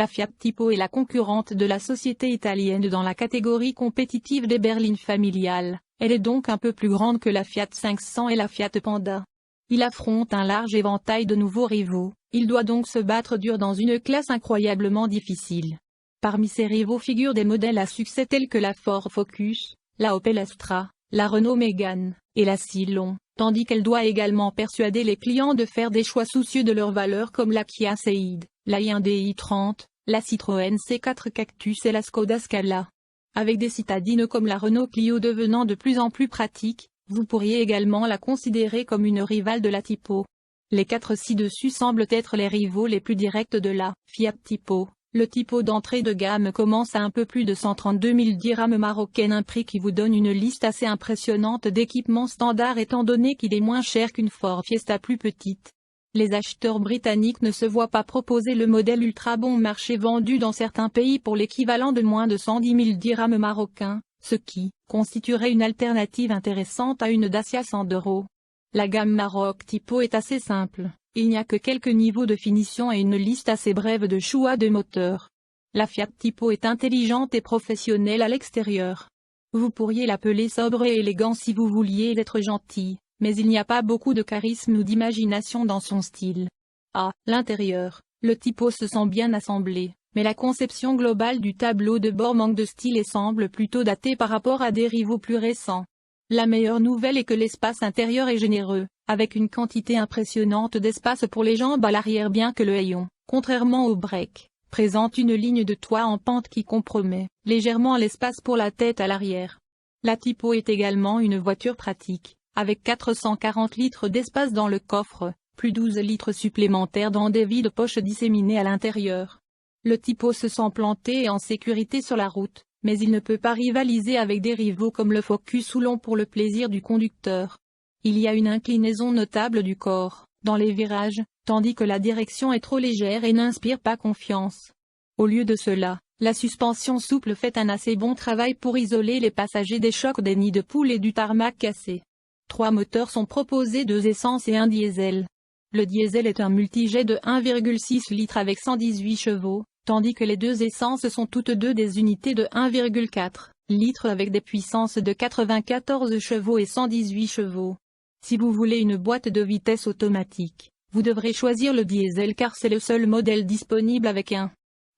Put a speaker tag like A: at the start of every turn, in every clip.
A: La Fiat Tipo est la concurrente de la société italienne dans la catégorie compétitive des berlines familiales, elle est donc un peu plus grande que la Fiat 500 et la Fiat Panda. Il affronte un large éventail de nouveaux rivaux, il doit donc se battre dur dans une classe incroyablement difficile. Parmi ses rivaux figurent des modèles à succès tels que la Ford Focus, la Opel Astra, la Renault Mégane, et la Silon, tandis qu'elle doit également persuader les clients de faire des choix soucieux de leurs valeurs comme la Kia Ceed, la Hyundai i30, la Citroën C4 Cactus et la Skoda Scala. Avec des citadines comme la Renault Clio devenant de plus en plus pratique, vous pourriez également la considérer comme une rivale de la Tipo. Les quatre ci-dessus semblent être les rivaux les plus directs de la Fiat Tipo. Le Tipo d'entrée de gamme commence à un peu plus de 132 000 dirhams marocains, un prix qui vous donne une liste assez impressionnante d'équipements standards étant donné qu'il est moins cher qu'une Ford Fiesta plus petite. Les acheteurs britanniques ne se voient pas proposer le modèle ultra bon marché vendu dans certains pays pour l'équivalent de moins de 110 000 dirhams marocains, ce qui constituerait une alternative intéressante à une Dacia Sandero. La gamme Maroc Tipo est assez simple. Il n'y a que quelques niveaux de finition et une liste assez brève de choix de moteurs. La Fiat Tipo est intelligente et professionnelle à l'extérieur. Vous pourriez l'appeler sobre et élégant si vous vouliez être gentil, mais il n'y a pas beaucoup de charisme ou d'imagination dans son style. À l'intérieur, le Tipo se sent bien assemblé, mais la conception globale du tableau de bord manque de style et semble plutôt datée par rapport à des rivaux plus récents. La meilleure nouvelle est que l'espace intérieur est généreux, avec une quantité impressionnante d'espace pour les jambes à l'arrière bien que le hayon, contrairement au break, présente une ligne de toit en pente qui compromet légèrement l'espace pour la tête à l'arrière. La Tipo est également une voiture pratique, avec 440 litres d'espace dans le coffre, plus 12 litres supplémentaires dans des vides-poches disséminées à l'intérieur. Le Tipo se sent planté et en sécurité sur la route, mais il ne peut pas rivaliser avec des rivaux comme le Focus ou l'On pour le plaisir du conducteur. Il y a une inclinaison notable du corps, dans les virages, tandis que la direction est trop légère et n'inspire pas confiance. Au lieu de cela, la suspension souple fait un assez bon travail pour isoler les passagers des chocs des nids de poules et du tarmac cassé. 3 moteurs sont proposés, 2 essence et un diesel. Le diesel est un multijet de 1,6 litres avec 118 chevaux, tandis que les 2 essences sont toutes deux des unités de 1,4 litres avec des puissances de 94 chevaux et 118 chevaux. Si vous voulez une boîte de vitesse automatique, vous devrez choisir le diesel car c'est le seul modèle disponible avec un.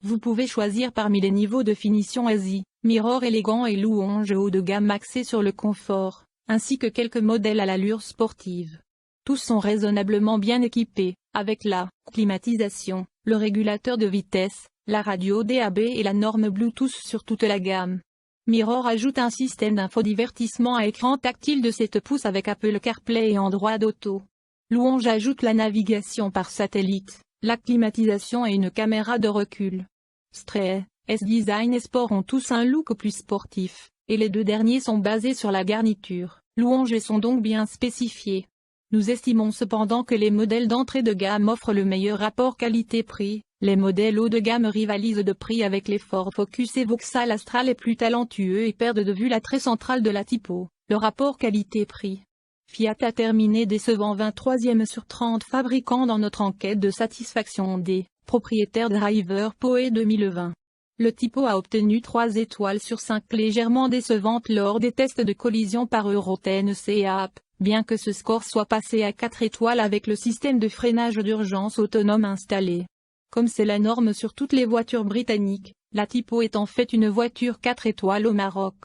A: Vous pouvez choisir parmi les niveaux de finition Asie, Mirror élégant et Louange haut de gamme axé sur le confort, ainsi que quelques modèles à l'allure sportive. Tous sont raisonnablement bien équipés, avec la climatisation, le régulateur de vitesse, la radio DAB et la norme Bluetooth sur toute la gamme. Mirror ajoute un système d'infodivertissement à écran tactile de 7 pouces avec Apple CarPlay et Android Auto. Louange ajoute la navigation par satellite, la climatisation et une caméra de recul. Stray, S-Design et Sport ont tous un look plus sportif, et les deux derniers sont basés sur la garniture. Louange sont donc bien spécifiés. Nous estimons cependant que les modèles d'entrée de gamme offrent le meilleur rapport qualité-prix. Les modèles haut de gamme rivalisent de prix avec les Ford Focus et Vauxhall Astra les plus talentueux et perdent de vue l'attrait central de la Tipo, le rapport qualité-prix. Fiat a terminé décevant 23e sur 30 fabricants dans notre enquête de satisfaction des propriétaires Driver POE 2020. Le Tipo a obtenu 3 étoiles sur 5 légèrement décevantes lors des tests de collision par EuroTNCAP, bien que ce score soit passé à 4 étoiles avec le système de freinage d'urgence autonome installé. Comme c'est la norme sur toutes les voitures britanniques, la Tipo est en fait une voiture 4 étoiles au Maroc.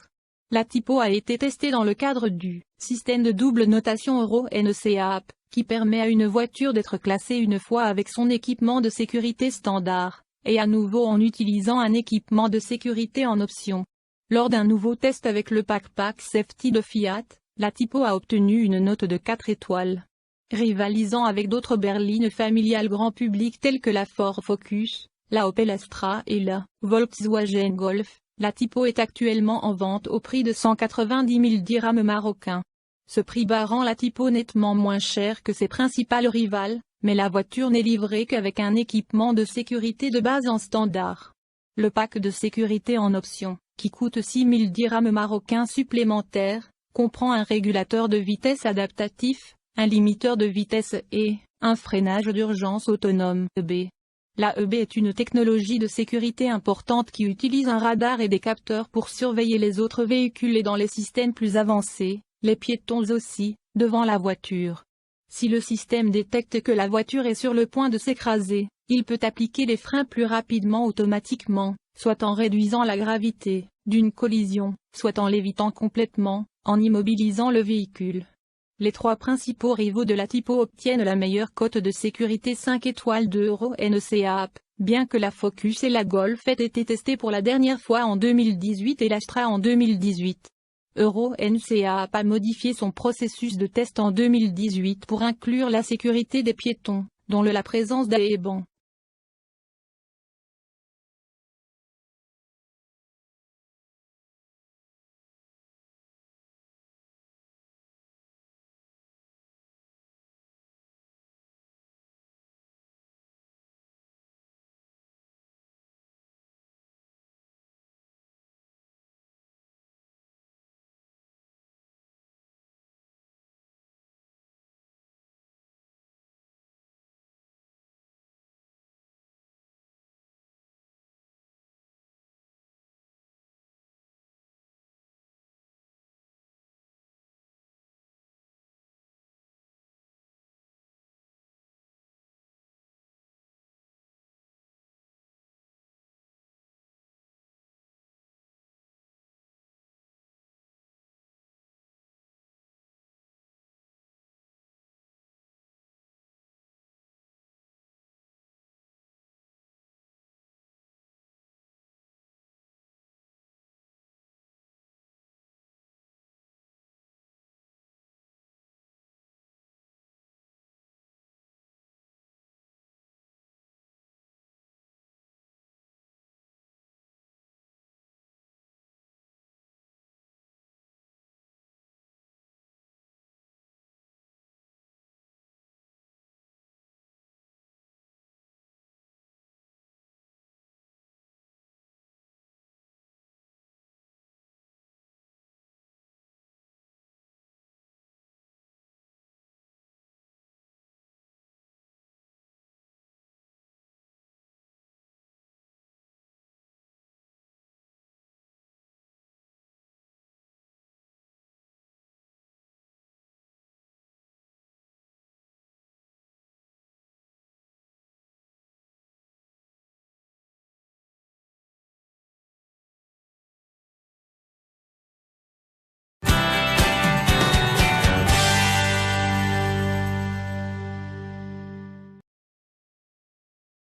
A: La Tipo a été testée dans le cadre du système de double notation Euro-NCAP, qui permet à une voiture d'être classée une fois avec son équipement de sécurité standard, et à nouveau en utilisant un équipement de sécurité en option. Lors d'un nouveau test avec le Pack Safety de Fiat, la Tipo a obtenu une note de 4 étoiles. Rivalisant avec d'autres berlines familiales grand public telles que la Ford Focus, la Opel Astra et la Volkswagen Golf, la Tipo est actuellement en vente au prix de 190 000 dirhams marocains. Ce prix bas rend la Tipo nettement moins chère que ses principales rivales, mais la voiture n'est livrée qu'avec un équipement de sécurité de base en standard. Le pack de sécurité en option, qui coûte 6 000 dirhams marocains supplémentaires, comprend un régulateur de vitesse adaptatif, un limiteur de vitesse et un freinage d'urgence autonome. B. L'AEB est une technologie de sécurité importante qui utilise un radar et des capteurs pour surveiller les autres véhicules et dans les systèmes plus avancés, les piétons aussi, devant la voiture. Si le système détecte que la voiture est sur le point de s'écraser, il peut appliquer les freins plus rapidement automatiquement, soit en réduisant la gravité d'une collision, soit en l'évitant complètement, en immobilisant le véhicule. Les trois principaux rivaux de la typo obtiennent la meilleure cote de sécurité 5 étoiles de Euro NCAP, bien que la Focus et la Golf aient été testées pour la dernière fois en 2018 et l'Astra en 2018. Euro NCAP a modifié son processus de test en 2018 pour inclure la sécurité des piétons, dont la présence d'aébans,